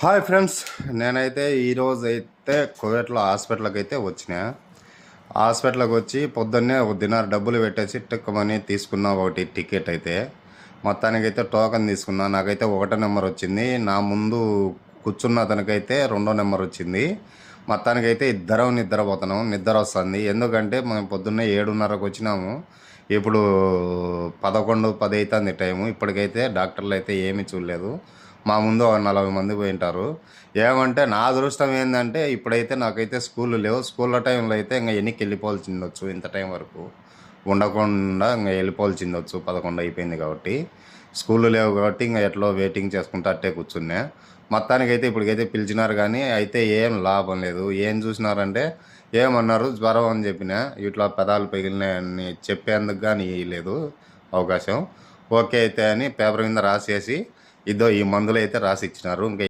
Hi friends, నేనైతే ఈరోజైతే కువైట్లో హాస్పిటల్కి అయితే వచ్చిన. హాస్పిటల్కి వచ్చి పొద్దున్నే ఒక దినార్ డబ్బులు పెట్టేసి టిక్కమని తీసుకున్నా ఒకటి టికెట్ అయితే. మొత్తానికైతే టోకెన్ తీసుకున్నా. నాకైతే 1 నెంబర్ వచ్చింది. నా ముందు కూర్చున్న అతనికైతే 2 నెంబర్ వచ్చింది. మొత్తానికైతే ఇద్దరం నిద్రపోతున్నాం. నిద్ర వస్తుంది. ఎందుకంటే మనం పొద్దున్నే 7:30కు వచ్చినాము. ఇప్పుడు 11:10 అవుతుంది టైము. ఇప్పటికైతే డాక్టర్లు అయితే ఏమీ చూడలేదు. మా ముందు ఒక 40 మంది పోయింటారు. ఏమంటే నా అదృష్టం ఏంటంటే ఇప్పుడైతే నాకైతే స్కూళ్ళు లేవు. స్కూళ్ళ టైంలో అయితే ఇంకా ఎన్నికి వెళ్ళిపోవాల్సిందొచ్చు. ఇంత టైం వరకు ఉండకుండా ఇంకా వెళ్ళిపోవాల్సిందొచ్చు. 11 అయిపోయింది కాబట్టి. స్కూళ్ళు లేవు కాబట్టి ఇంకా ఎట్లో వెయిటింగ్ చేసుకుంటూ అట్టే కూర్చున్నా. మొత్తానికైతే ఇప్పటికైతే పిలిచినారు కానీ అయితే ఏం లాభం లేదు. ఏం చూసినారంటే ఏమన్నారు, జ్వరం అని చెప్పిన. ఇట్లా పెదాలు పగిలినాయని చెప్పేందుకు కానీ లేదు అవకాశం. ఓకే అయితే అని పేపర్ మీద రాసేసి ఇదో ఈ మందులు అయితే రాసి ఇచ్చినారు. ఇంకా